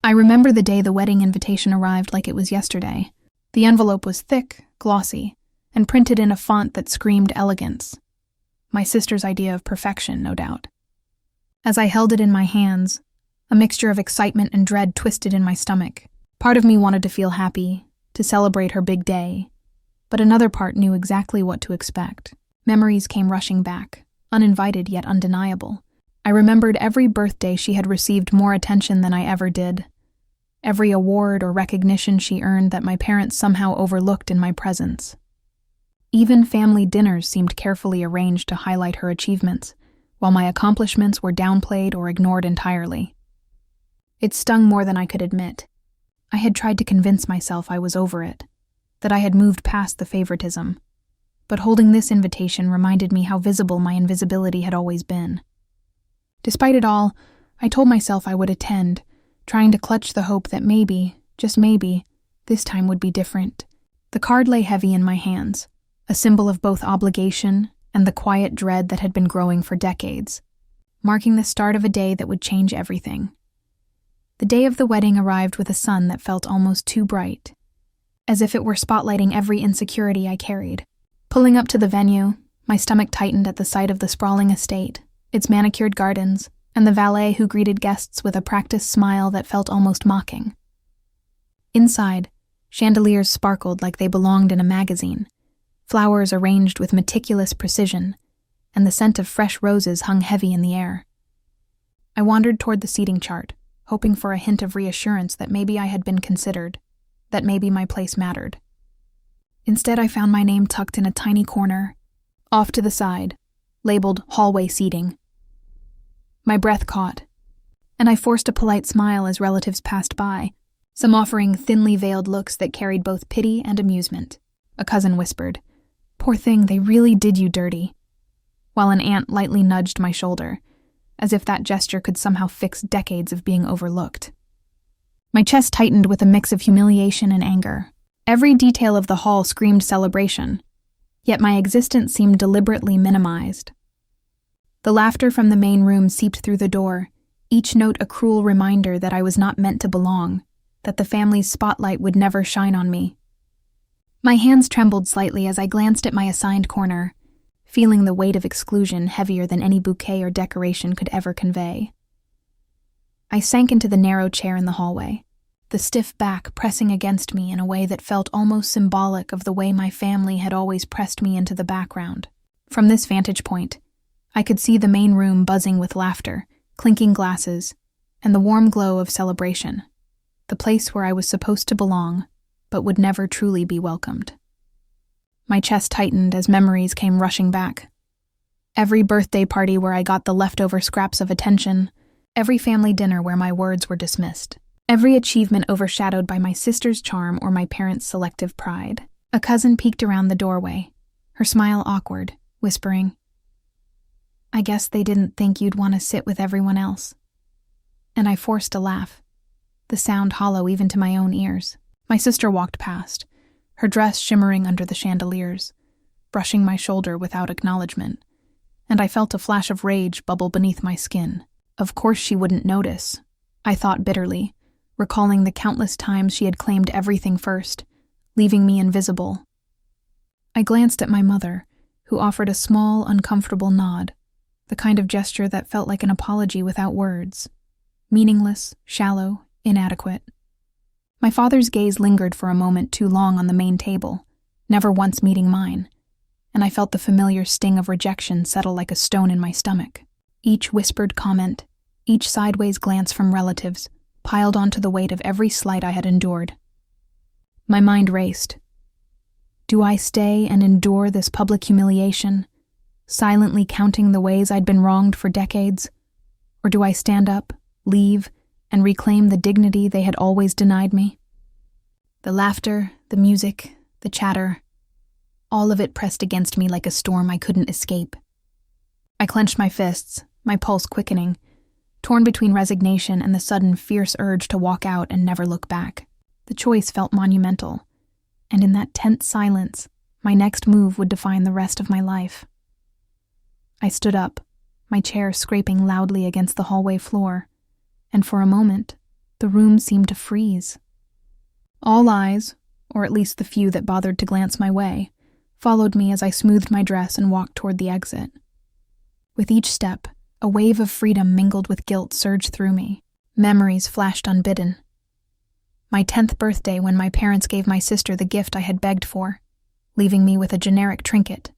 I remember the day the wedding invitation arrived like it was yesterday. The envelope was thick, glossy, and printed in a font that screamed elegance. My sister's idea of perfection, no doubt. As I held it in my hands, a mixture of excitement and dread twisted in my stomach. Part of me wanted to feel happy, to celebrate her big day, but another part knew exactly what to expect. Memories came rushing back, uninvited yet undeniable. I remembered every birthday she had received more attention than I ever did, every award or recognition she earned that my parents somehow overlooked in my presence. Even family dinners seemed carefully arranged to highlight her achievements, while my accomplishments were downplayed or ignored entirely. It stung more than I could admit. I had tried to convince myself I was over it, that I had moved past the favoritism, but holding this invitation reminded me how visible my invisibility had always been. Despite it all, I told myself I would attend, trying to clutch the hope that maybe, just maybe, this time would be different. The card lay heavy in my hands, a symbol of both obligation and the quiet dread that had been growing for decades, marking the start of a day that would change everything. The day of the wedding arrived with a sun that felt almost too bright, as if it were spotlighting every insecurity I carried. Pulling up to the venue, my stomach tightened at the sight of the sprawling estate, its manicured gardens, and the valet who greeted guests with a practiced smile that felt almost mocking. Inside, chandeliers sparkled like they belonged in a magazine, flowers arranged with meticulous precision, and the scent of fresh roses hung heavy in the air. I wandered toward the seating chart, hoping for a hint of reassurance that maybe I had been considered, that maybe my place mattered. Instead, I found my name tucked in a tiny corner, off to the side, labeled hallway seating. My breath caught, and I forced a polite smile as relatives passed by, some offering thinly veiled looks that carried both pity and amusement. A cousin whispered, "Poor thing, they really did you dirty," while an aunt lightly nudged my shoulder, as if that gesture could somehow fix decades of being overlooked. My chest tightened with a mix of humiliation and anger. Every detail of the hall screamed celebration, yet my existence seemed deliberately minimized. The laughter from the main room seeped through the door, each note a cruel reminder that I was not meant to belong, that the family's spotlight would never shine on me. My hands trembled slightly as I glanced at my assigned corner, feeling the weight of exclusion heavier than any bouquet or decoration could ever convey. I sank into the narrow chair in the hallway, the stiff back pressing against me in a way that felt almost symbolic of the way my family had always pressed me into the background. From this vantage point, I could see the main room buzzing with laughter, clinking glasses, and the warm glow of celebration, the place where I was supposed to belong, but would never truly be welcomed. My chest tightened as memories came rushing back. Every birthday party where I got the leftover scraps of attention, every family dinner where my words were dismissed, every achievement overshadowed by my sister's charm or my parents' selective pride. A cousin peeked around the doorway, her smile awkward, whispering, "I guess they didn't think you'd want to sit with everyone else." And I forced a laugh, the sound hollow even to my own ears. My sister walked past, her dress shimmering under the chandeliers, brushing my shoulder without acknowledgement, and I felt a flash of rage bubble beneath my skin. Of course she wouldn't notice, I thought bitterly, recalling the countless times she had claimed everything first, leaving me invisible. I glanced at my mother, who offered a small, uncomfortable nod, the kind of gesture that felt like an apology without words, meaningless, shallow, inadequate. My father's gaze lingered for a moment too long on the main table, never once meeting mine, and I felt the familiar sting of rejection settle like a stone in my stomach. Each whispered comment, each sideways glance from relatives, piled onto the weight of every slight I had endured. My mind raced. Do I stay and endure this public humiliation, silently counting the ways I'd been wronged for decades? Or do I stand up, leave, and reclaim the dignity they had always denied me? The laughter, the music, the chatter, all of it pressed against me like a storm I couldn't escape. I clenched my fists, my pulse quickening, torn between resignation and the sudden fierce urge to walk out and never look back. The choice felt monumental, and in that tense silence, my next move would define the rest of my life. I stood up, my chair scraping loudly against the hallway floor, and for a moment, The room seemed to freeze. All eyes, or at least the few that bothered to glance my way, followed me as I smoothed my dress and walked toward the exit. With each step, a wave of freedom mingled with guilt surged through me. Memories flashed unbidden. My 10th birthday, when my parents gave my sister the gift I had begged for, leaving me with a generic trinket.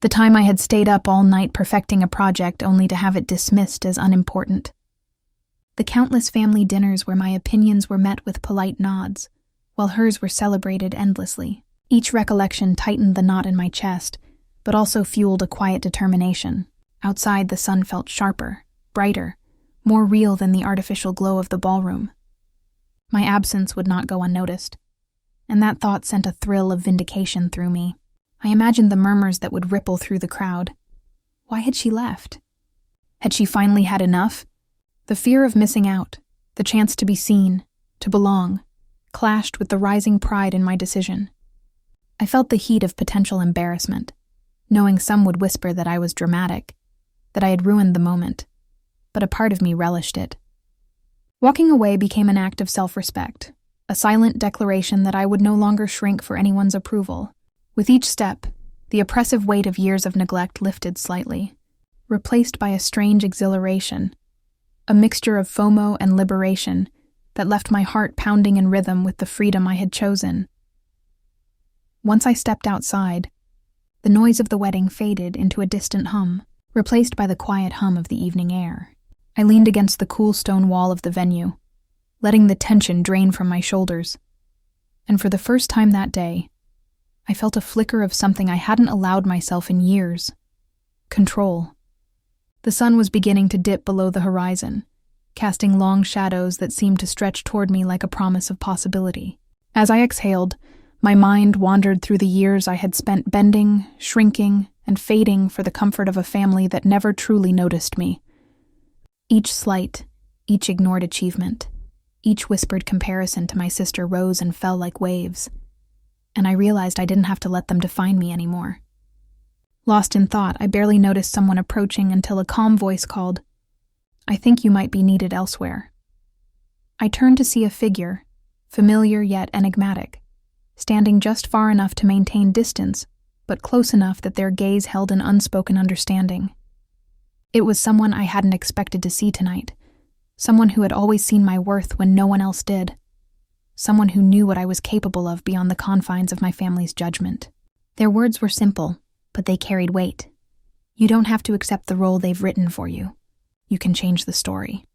The time I had stayed up all night perfecting a project only to have it dismissed as unimportant. The countless family dinners where my opinions were met with polite nods, while hers were celebrated endlessly. Each recollection tightened the knot in my chest, but also fueled a quiet determination. Outside, the sun felt sharper, brighter, more real than the artificial glow of the ballroom. My absence would not go unnoticed, and that thought sent a thrill of vindication through me. I imagined the murmurs that would ripple through the crowd. Why had she left? Had she finally had enough? The fear of missing out, the chance to be seen, to belong, clashed with the rising pride in my decision. I felt the heat of potential embarrassment, knowing some would whisper that I was dramatic, that I had ruined the moment, but a part of me relished it. Walking away became an act of self-respect, a silent declaration that I would no longer shrink for anyone's approval. With each step, the oppressive weight of years of neglect lifted slightly, replaced by a strange exhilaration, a mixture of FOMO and liberation that left my heart pounding in rhythm with the freedom I had chosen. Once I stepped outside, the noise of the wedding faded into a distant hum, replaced by the quiet hum of the evening air. I leaned against the cool stone wall of the venue, letting the tension drain from my shoulders. And for the first time that day, I felt a flicker of something I hadn't allowed myself in years: control. The sun was beginning to dip below the horizon, casting long shadows that seemed to stretch toward me like a promise of possibility. As I exhaled, my mind wandered through the years I had spent bending, shrinking, and fading for the comfort of a family that never truly noticed me. Each slight, each ignored achievement, each whispered comparison to my sister rose and fell like waves, and I realized I didn't have to let them define me anymore. Lost in thought, I barely noticed someone approaching until a calm voice called, "I think you might be needed elsewhere." I turned to see a figure, familiar yet enigmatic, standing just far enough to maintain distance, but close enough that their gaze held an unspoken understanding. It was someone I hadn't expected to see tonight, someone who had always seen my worth when no one else did, someone who knew what I was capable of beyond the confines of my family's judgment. Their words were simple, but they carried weight. You don't have to accept the role they've written for you. You can change the story.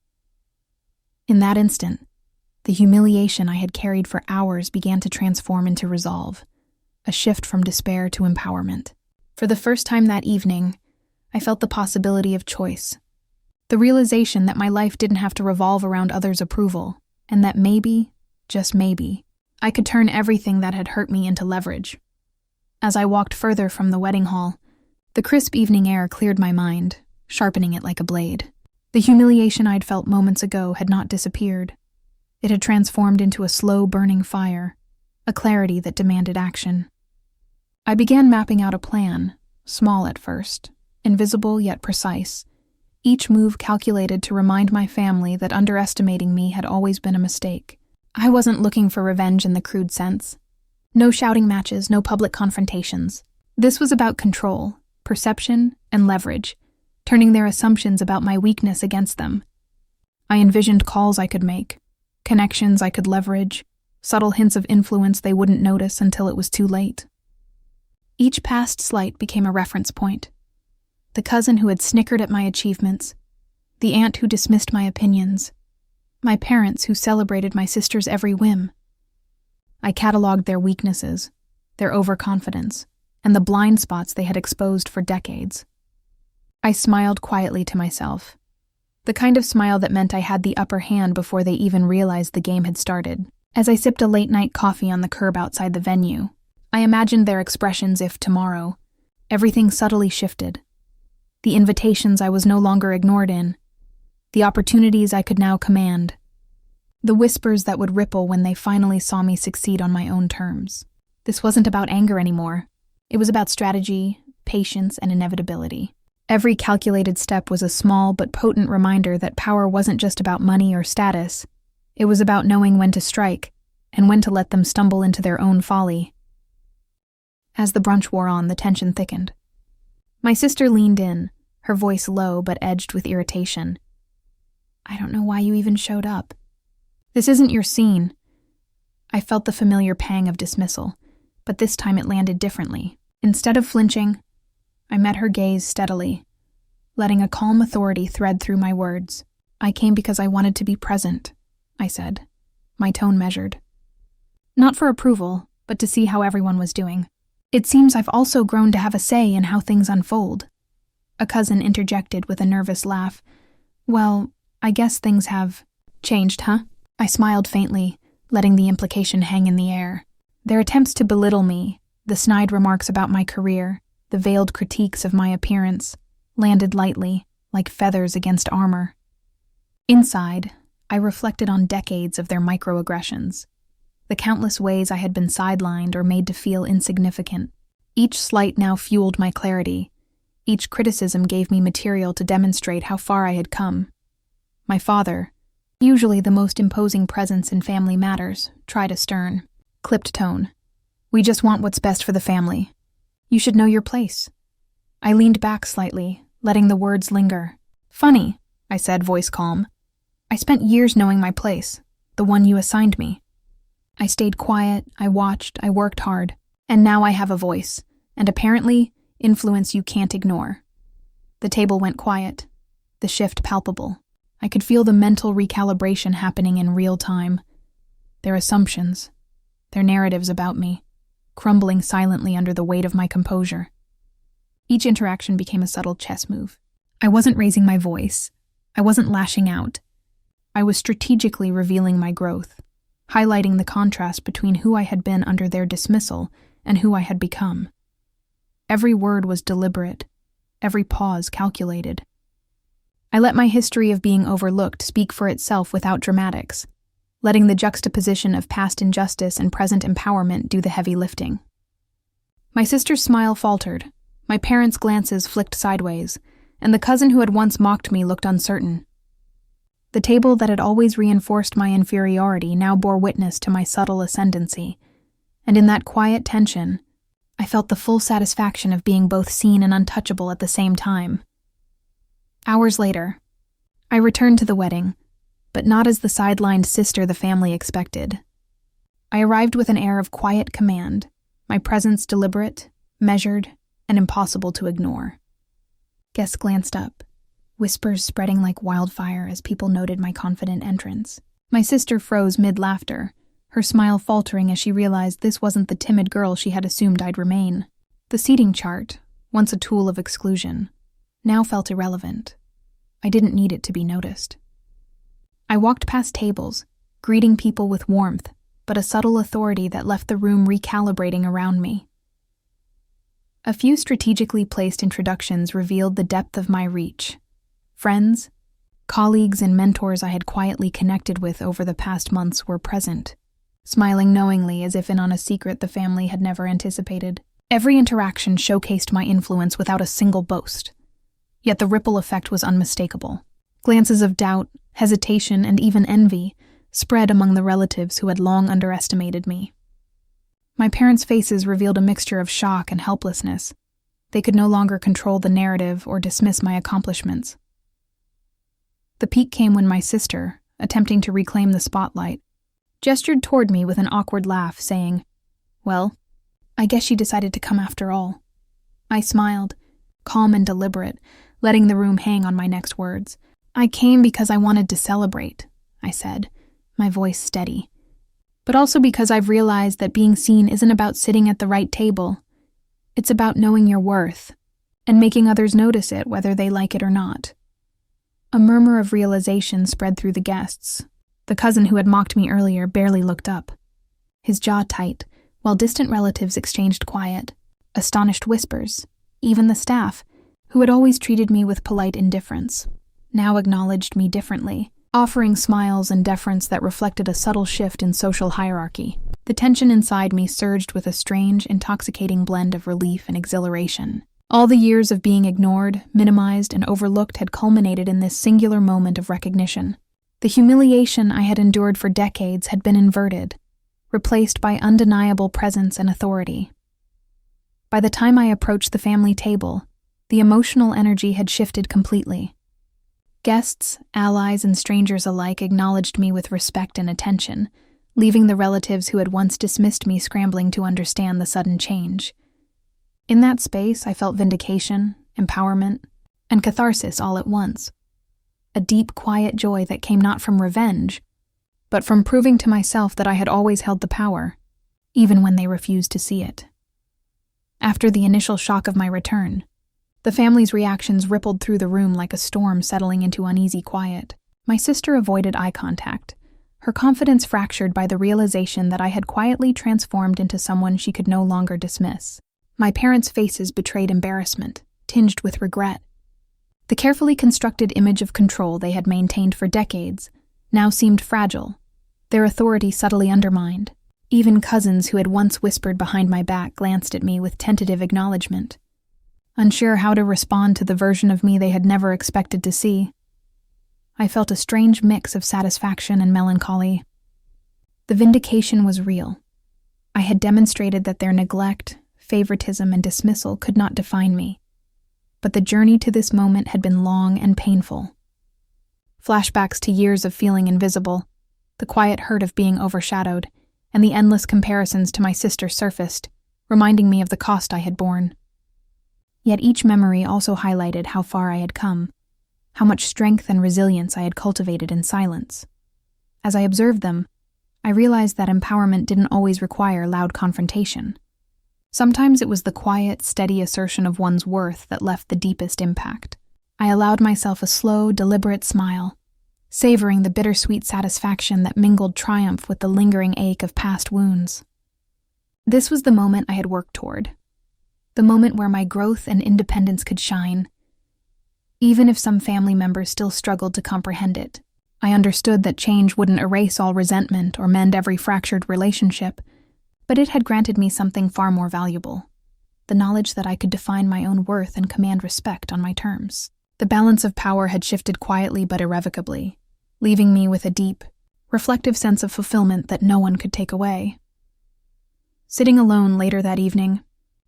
In that instant, the humiliation I had carried for hours began to transform into resolve, a shift from despair to empowerment. For the first time that evening, I felt the possibility of choice, the realization that my life didn't have to revolve around others' approval, and that maybe, just maybe, I could turn everything that had hurt me into leverage. As I walked further from the wedding hall, the crisp evening air cleared my mind, sharpening it like a blade. The humiliation I'd felt moments ago had not disappeared. It had transformed into a slow burning fire, a clarity that demanded action. I began mapping out a plan, small at first, invisible yet precise, each move calculated to remind my family that underestimating me had always been a mistake. I wasn't looking for revenge in the crude sense. No shouting matches, no public confrontations. This was about control, perception, and leverage, turning their assumptions about my weakness against them. I envisioned calls I could make, connections I could leverage, subtle hints of influence they wouldn't notice until it was too late. Each past slight became a reference point. The cousin who had snickered at my achievements, the aunt who dismissed my opinions, my parents who celebrated my sister's every whim. I cataloged their weaknesses, their overconfidence, and the blind spots they had exposed for decades. I smiled quietly to myself, the kind of smile that meant I had the upper hand before they even realized the game had started. As I sipped a late-night coffee on the curb outside the venue, I imagined their expressions if tomorrow, everything subtly shifted. The invitations I was no longer ignored in, the opportunities I could now command, the whispers that would ripple when they finally saw me succeed on my own terms. This wasn't about anger anymore. It was about strategy, patience, and inevitability. Every calculated step was a small but potent reminder that power wasn't just about money or status. It was about knowing when to strike and when to let them stumble into their own folly. As the brunch wore on, the tension thickened. My sister leaned in, her voice low but edged with irritation. "I don't know why you even showed up. This isn't your scene." I felt the familiar pang of dismissal, but this time it landed differently. Instead of flinching, I met her gaze steadily, letting a calm authority thread through my words. "I came because I wanted to be present," I said, my tone measured. Not for approval, but to see how everyone was doing. "It seems I've also grown to have a say in how things unfold." A cousin interjected with a nervous laugh. "Well, I guess things have changed, huh?" I smiled faintly, letting the implication hang in the air. Their attempts to belittle me, the snide remarks about my career, the veiled critiques of my appearance, landed lightly, like feathers against armor. Inside, I reflected on decades of their microaggressions, the countless ways I had been sidelined or made to feel insignificant. Each slight now fueled my clarity. Each criticism gave me material to demonstrate how far I had come. My father, usually the most imposing presence in family matters, tried a stern, clipped tone. "We just want what's best for the family. You should know your place." I leaned back slightly, letting the words linger. "Funny," I said, voice calm. "I spent years knowing my place, the one you assigned me. I stayed quiet, I watched, I worked hard, and now I have a voice, and apparently, influence you can't ignore." The table went quiet, the shift palpable. I could feel the mental recalibration happening in real time. Their assumptions, their narratives about me, crumbling silently under the weight of my composure. Each interaction became a subtle chess move. I wasn't raising my voice. I wasn't lashing out. I was strategically revealing my growth, highlighting the contrast between who I had been under their dismissal and who I had become. Every word was deliberate, every pause calculated. I let my history of being overlooked speak for itself without dramatics, letting the juxtaposition of past injustice and present empowerment do the heavy lifting. My sister's smile faltered, my parents' glances flicked sideways, and the cousin who had once mocked me looked uncertain. The table that had always reinforced my inferiority now bore witness to my subtle ascendancy, and in that quiet tension, I felt the full satisfaction of being both seen and untouchable at the same time. Hours later, I returned to the wedding, but not as the sidelined sister the family expected. I arrived with an air of quiet command, my presence deliberate, measured, and impossible to ignore. Guests glanced up, whispers spreading like wildfire as people noted my confident entrance. My sister froze mid-laughter, her smile faltering as she realized this wasn't the timid girl she had assumed I'd remain. The seating chart, once a tool of exclusion, now felt irrelevant. I didn't need it to be noticed. I walked past tables, greeting people with warmth, but a subtle authority that left the room recalibrating around me. A few strategically placed introductions revealed the depth of my reach. Friends, colleagues, and mentors I had quietly connected with over the past months were present, smiling knowingly as if in on a secret the family had never anticipated. Every interaction showcased my influence without a single boast. Yet the ripple effect was unmistakable. Glances of doubt, hesitation, and even envy spread among the relatives who had long underestimated me. My parents' faces revealed a mixture of shock and helplessness. They could no longer control the narrative or dismiss my accomplishments. The peak came when my sister, attempting to reclaim the spotlight, gestured toward me with an awkward laugh, saying, "Well, I guess she decided to come after all." I smiled, calm and deliberate, letting the room hang on my next words. "I came because I wanted to celebrate," I said, my voice steady. "But also because I've realized that being seen isn't about sitting at the right table. It's about knowing your worth, and making others notice it whether they like it or not." A murmur of realization spread through the guests. The cousin who had mocked me earlier barely looked up, his jaw tight, while distant relatives exchanged quiet, astonished whispers. Even the staff, who had always treated me with polite indifference, now acknowledged me differently, offering smiles and deference that reflected a subtle shift in social hierarchy. The tension inside me surged with a strange, intoxicating blend of relief and exhilaration. All the years of being ignored, minimized, and overlooked had culminated in this singular moment of recognition. The humiliation I had endured for decades had been inverted, replaced by undeniable presence and authority. By the time I approached the family table, the emotional energy had shifted completely. Guests, allies, and strangers alike acknowledged me with respect and attention, leaving the relatives who had once dismissed me scrambling to understand the sudden change. In that space, I felt vindication, empowerment, and catharsis all at once. A deep, quiet joy that came not from revenge, but from proving to myself that I had always held the power, even when they refused to see it. After the initial shock of my return, the family's reactions rippled through the room like a storm settling into uneasy quiet. My sister avoided eye contact, her confidence fractured by the realization that I had quietly transformed into someone she could no longer dismiss. My parents' faces betrayed embarrassment, tinged with regret. The carefully constructed image of control they had maintained for decades now seemed fragile, their authority subtly undermined. Even cousins who had once whispered behind my back glanced at me with tentative acknowledgement, unsure how to respond to the version of me they had never expected to see. I felt a strange mix of satisfaction and melancholy. The vindication was real. I had demonstrated that their neglect, favoritism, and dismissal could not define me. But the journey to this moment had been long and painful. Flashbacks to years of feeling invisible, the quiet hurt of being overshadowed, and the endless comparisons to my sister surfaced, reminding me of the cost I had borne. Yet each memory also highlighted how far I had come, how much strength and resilience I had cultivated in silence. As I observed them, I realized that empowerment didn't always require loud confrontation. Sometimes it was the quiet, steady assertion of one's worth that left the deepest impact. I allowed myself a slow, deliberate smile, savoring the bittersweet satisfaction that mingled triumph with the lingering ache of past wounds. This was the moment I had worked toward, the moment where my growth and independence could shine. Even if some family members still struggled to comprehend it, I understood that change wouldn't erase all resentment or mend every fractured relationship, but it had granted me something far more valuable, the knowledge that I could define my own worth and command respect on my terms. The balance of power had shifted quietly but irrevocably, leaving me with a deep, reflective sense of fulfillment that no one could take away. Sitting alone later that evening,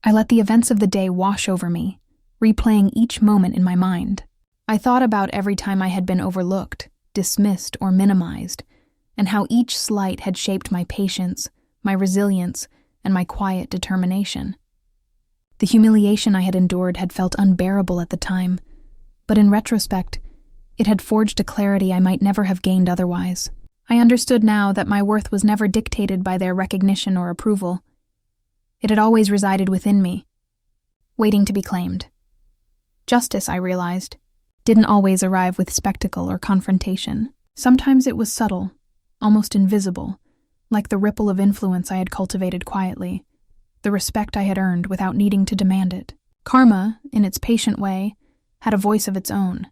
I let the events of the day wash over me, replaying each moment in my mind. I thought about every time I had been overlooked, dismissed, or minimized, and how each slight had shaped my patience, my resilience, and my quiet determination. The humiliation I had endured had felt unbearable at the time, but in retrospect, it had forged a clarity I might never have gained otherwise. I understood now that my worth was never dictated by their recognition or approval. It had always resided within me, waiting to be claimed. Justice, I realized, didn't always arrive with spectacle or confrontation. Sometimes it was subtle, almost invisible, like the ripple of influence I had cultivated quietly, the respect I had earned without needing to demand it. Karma, in its patient way, had a voice of its own,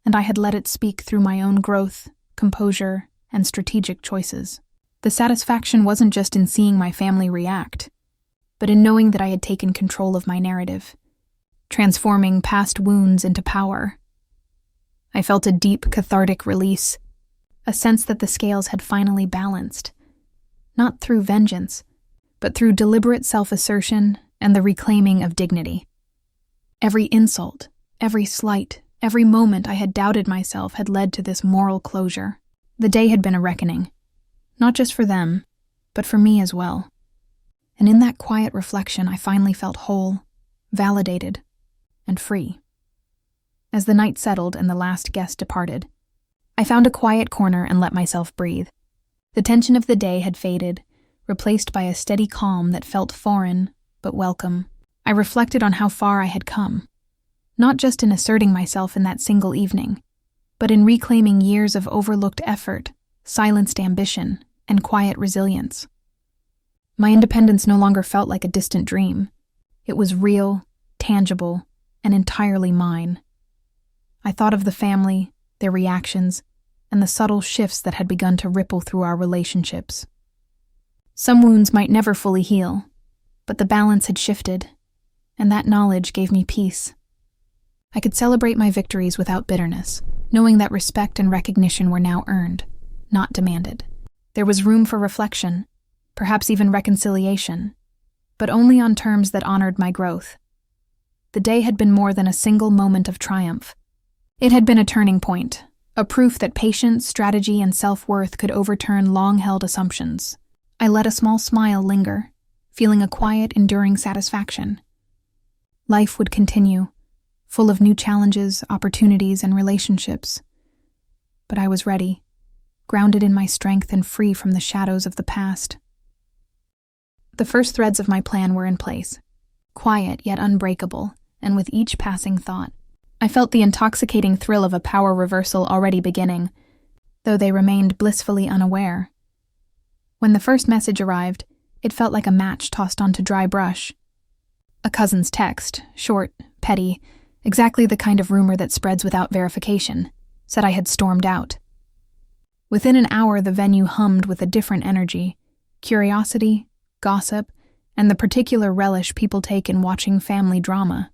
and I had let it speak through my own growth, composure, and strategic choices. The satisfaction wasn't just in seeing my family react, but in knowing that I had taken control of my narrative, transforming past wounds into power. I felt a deep, cathartic release, a sense that the scales had finally balanced, not through vengeance, but through deliberate self-assertion and the reclaiming of dignity. Every insult, every slight, every moment I had doubted myself had led to this moral closure. The day had been a reckoning, not just for them, but for me as well. And in that quiet reflection, I finally felt whole, validated, and free. As the night settled and the last guest departed, I found a quiet corner and let myself breathe. The tension of the day had faded, replaced by a steady calm that felt foreign, but welcome. I reflected on how far I had come, not just in asserting myself in that single evening, but in reclaiming years of overlooked effort, silenced ambition, and quiet resilience. My independence no longer felt like a distant dream. It was real, tangible, and entirely mine. I thought of the family, their reactions, and the subtle shifts that had begun to ripple through our relationships. Some wounds might never fully heal, but the balance had shifted, and that knowledge gave me peace. I could celebrate my victories without bitterness, knowing that respect and recognition were now earned, not demanded. There was room for reflection, perhaps even reconciliation, but only on terms that honored my growth. The day had been more than a single moment of triumph. It had been a turning point, a proof that patience, strategy, and self-worth could overturn long-held assumptions. I let a small smile linger, feeling a quiet, enduring satisfaction. Life would continue, full of new challenges, opportunities, and relationships. But I was ready, grounded in my strength and free from the shadows of the past. The first threads of my plan were in place, quiet yet unbreakable, and with each passing thought, I felt the intoxicating thrill of a power reversal already beginning, though they remained blissfully unaware. When the first message arrived, it felt like a match tossed onto dry brush. A cousin's text, short, petty, exactly the kind of rumor that spreads without verification, said I had stormed out. Within an hour, the venue hummed with a different energy, curiosity, gossip, and the particular relish people take in watching family drama.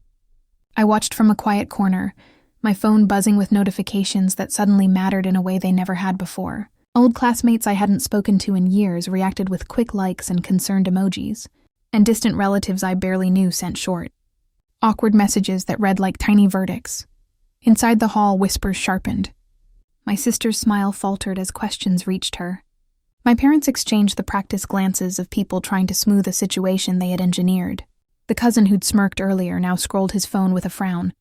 I watched from a quiet corner, my phone buzzing with notifications that suddenly mattered in a way they never had before. Old classmates I hadn't spoken to in years reacted with quick likes and concerned emojis, and distant relatives I barely knew sent short, awkward messages that read like tiny verdicts. Inside the hall, whispers sharpened. My sister's smile faltered as questions reached her. My parents exchanged the practiced glances of people trying to smooth a situation they had engineered. The cousin who'd smirked earlier now scrolled his phone with a frown,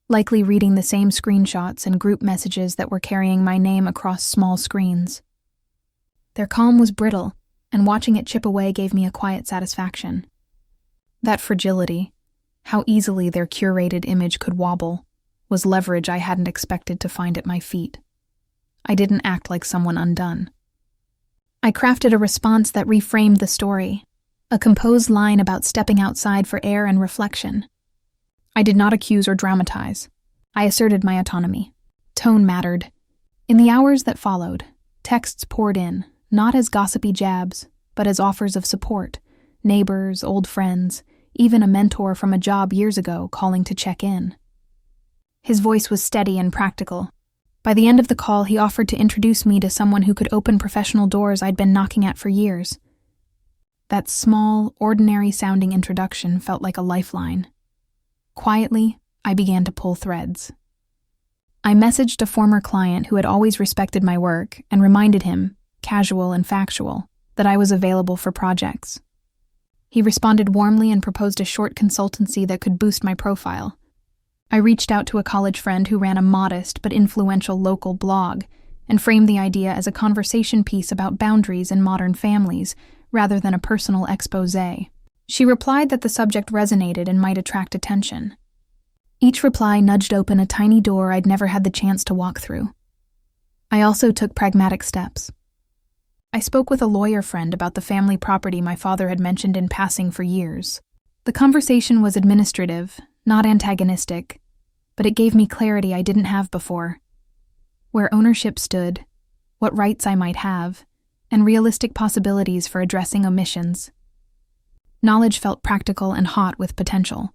likely reading the same screenshots and group messages that were carrying my name across small screens. Their calm was brittle, and watching it chip away gave me a quiet satisfaction. That fragility, how easily their curated image could wobble, was leverage I hadn't expected to find at my feet. I didn't act like someone undone. I crafted a response that reframed the story, a composed line about stepping outside for air and reflection. I did not accuse or dramatize. I asserted my autonomy. Tone mattered. In the hours that followed, texts poured in, not as gossipy jabs, but as offers of support, neighbors, old friends, even a mentor from a job years ago calling to check in. His voice was steady and practical. By the end of the call, he offered to introduce me to someone who could open professional doors I'd been knocking at for years. That small, ordinary-sounding introduction felt like a lifeline. Quietly, I began to pull threads. I messaged a former client who had always respected my work and reminded him, casual and factual, that I was available for projects. He responded warmly and proposed a short consultancy that could boost my profile. I reached out to a college friend who ran a modest but influential local blog and framed the idea as a conversation piece about boundaries in modern families rather than a personal exposé. She replied that the subject resonated and might attract attention. Each reply nudged open a tiny door I'd never had the chance to walk through. I also took pragmatic steps. I spoke with a lawyer friend about the family property my father had mentioned in passing for years. The conversation was administrative, not antagonistic, but it gave me clarity I didn't have before. Where ownership stood, what rights I might have, and realistic possibilities for addressing omissions. Knowledge felt practical and hot with potential,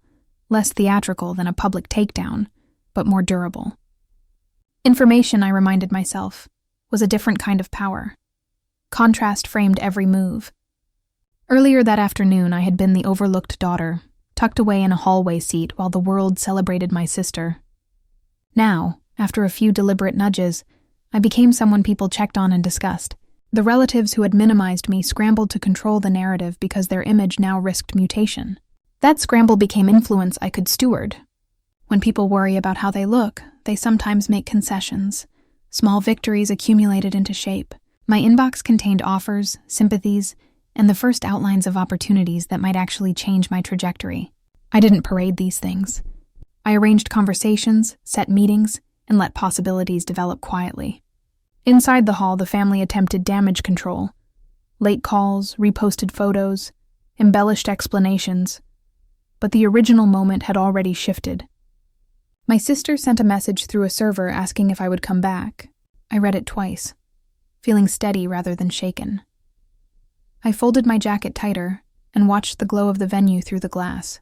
less theatrical than a public takedown, but more durable. Information, I reminded myself, was a different kind of power. Contrast framed every move. Earlier that afternoon, I had been the overlooked daughter, tucked away in a hallway seat while the world celebrated my sister. Now, after a few deliberate nudges, I became someone people checked on and discussed. The relatives who had minimized me scrambled to control the narrative because their image now risked mutation. That scramble became influence I could steward. When people worry about how they look, they sometimes make concessions. Small victories accumulated into shape. My inbox contained offers, sympathies, and the first outlines of opportunities that might actually change my trajectory. I didn't parade these things. I arranged conversations, set meetings, and let possibilities develop quietly. Inside the hall, the family attempted damage control. Late calls, reposted photos, embellished explanations. But the original moment had already shifted. My sister sent a message through a server asking if I would come back. I read it twice, feeling steady rather than shaken. I folded my jacket tighter and watched the glow of the venue through the glass.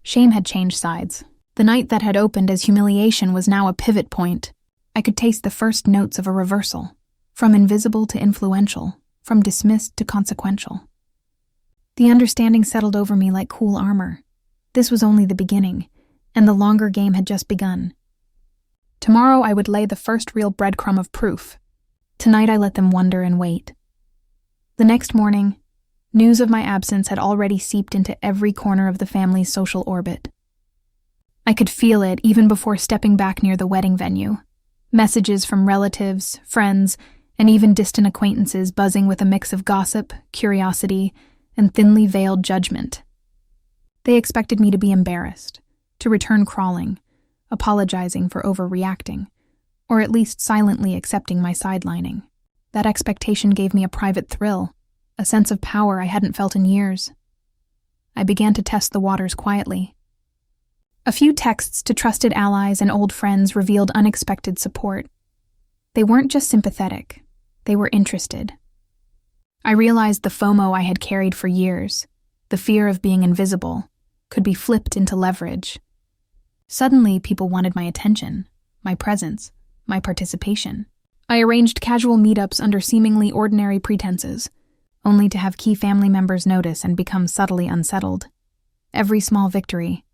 Shame had changed sides. The night that had opened as humiliation was now a pivot point. I could taste the first notes of a reversal, from invisible to influential, from dismissed to consequential. The understanding settled over me like cool armor. This was only the beginning, and the longer game had just begun. Tomorrow I would lay the first real breadcrumb of proof. Tonight I let them wonder and wait. The next morning, news of my absence had already seeped into every corner of the family's social orbit. I could feel it even before stepping back near the wedding venue. Messages from relatives, friends, and even distant acquaintances buzzing with a mix of gossip, curiosity, and thinly veiled judgment. They expected me to be embarrassed, to return crawling, apologizing for overreacting, or at least silently accepting my sidelining. That expectation gave me a private thrill, a sense of power I hadn't felt in years. I began to test the waters quietly. A few texts to trusted allies and old friends revealed unexpected support. They weren't just sympathetic, they were interested. I realized the FOMO I had carried for years, the fear of being invisible, could be flipped into leverage. Suddenly, people wanted my attention, my presence, my participation. I arranged casual meetups under seemingly ordinary pretenses, only to have key family members notice and become subtly unsettled. Every small victory,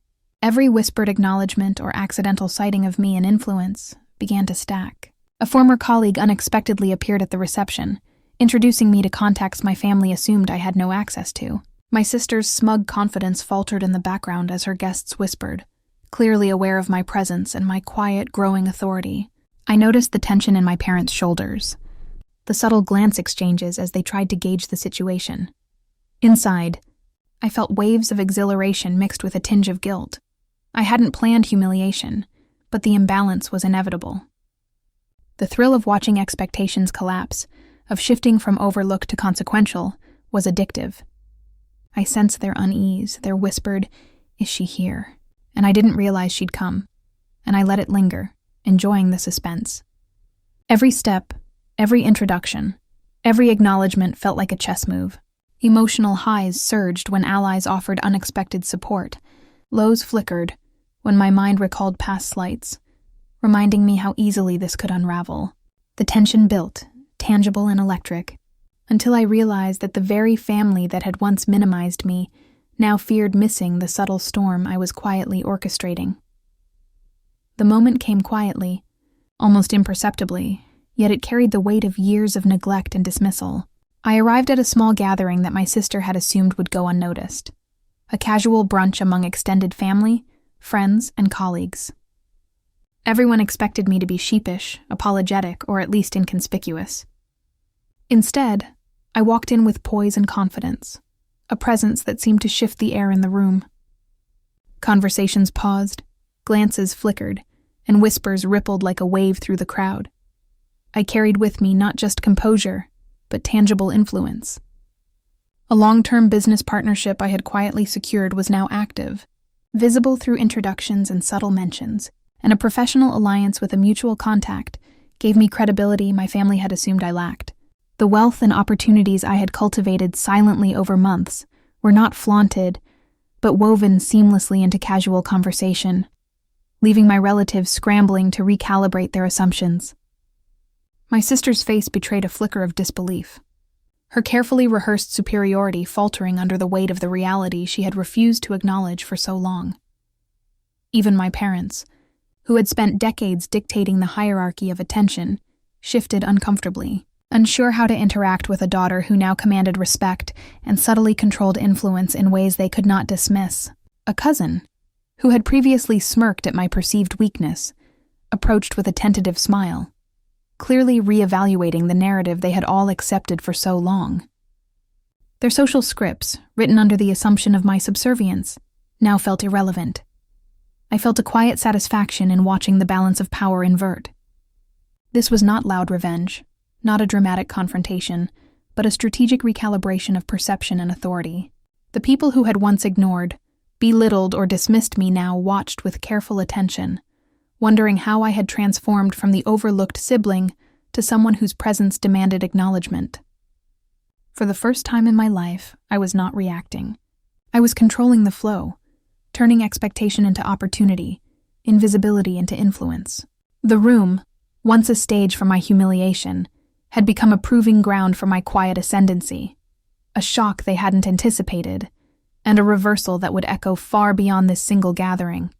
every whispered acknowledgement or accidental citing of me and influence began to stack. A former colleague unexpectedly appeared at the reception, introducing me to contacts my family assumed I had no access to. My sister's smug confidence faltered in the background as her guests whispered, clearly aware of my presence and my quiet, growing authority. I noticed the tension in my parents' shoulders, the subtle glance exchanges as they tried to gauge the situation. Inside, I felt waves of exhilaration mixed with a tinge of guilt. I hadn't planned humiliation, but the imbalance was inevitable. The thrill of watching expectations collapse, of shifting from overlooked to consequential, was addictive. I sensed their unease, their whispered, "Is she here?" And I didn't realize she'd come, and I let it linger, enjoying the suspense. Every step, every introduction, every acknowledgement felt like a chess move. Emotional highs surged when allies offered unexpected support. Lows flickered when my mind recalled past slights, reminding me how easily this could unravel. The tension built, tangible and electric, until I realized that the very family that had once minimized me now feared missing the subtle storm I was quietly orchestrating. The moment came quietly, almost imperceptibly, yet it carried the weight of years of neglect and dismissal. I arrived at a small gathering that my sister had assumed would go unnoticed, a casual brunch among extended family, friends, and colleagues. Everyone expected me to be sheepish, apologetic, or at least inconspicuous. Instead, I walked in with poise and confidence, a presence that seemed to shift the air in the room. Conversations paused, glances flickered, and whispers rippled like a wave through the crowd. I carried with me not just composure, but tangible influence. A long-term business partnership I had quietly secured was now active, visible through introductions and subtle mentions, and a professional alliance with a mutual contact gave me credibility my family had assumed I lacked. The wealth and opportunities I had cultivated silently over months were not flaunted, but woven seamlessly into casual conversation, leaving my relatives scrambling to recalibrate their assumptions. My sister's face betrayed a flicker of disbelief, her carefully rehearsed superiority faltering under the weight of the reality she had refused to acknowledge for so long. Even my parents, who had spent decades dictating the hierarchy of attention, shifted uncomfortably, unsure how to interact with a daughter who now commanded respect and subtly controlled influence in ways they could not dismiss. A cousin, who had previously smirked at my perceived weakness, approached with a tentative smile, clearly reevaluating the narrative they had all accepted for so long. Their social scripts, written under the assumption of my subservience, now felt irrelevant. I felt a quiet satisfaction in watching the balance of power invert. This was not loud revenge, not a dramatic confrontation, but a strategic recalibration of perception and authority. The people who had once ignored, belittled, or dismissed me now watched with careful attention, wondering how I had transformed from the overlooked sibling to someone whose presence demanded acknowledgement. For the first time in my life, I was not reacting. I was controlling the flow, turning expectation into opportunity, invisibility into influence. The room, once a stage for my humiliation, had become a proving ground for my quiet ascendancy, a shock they hadn't anticipated, and a reversal that would echo far beyond this single gathering.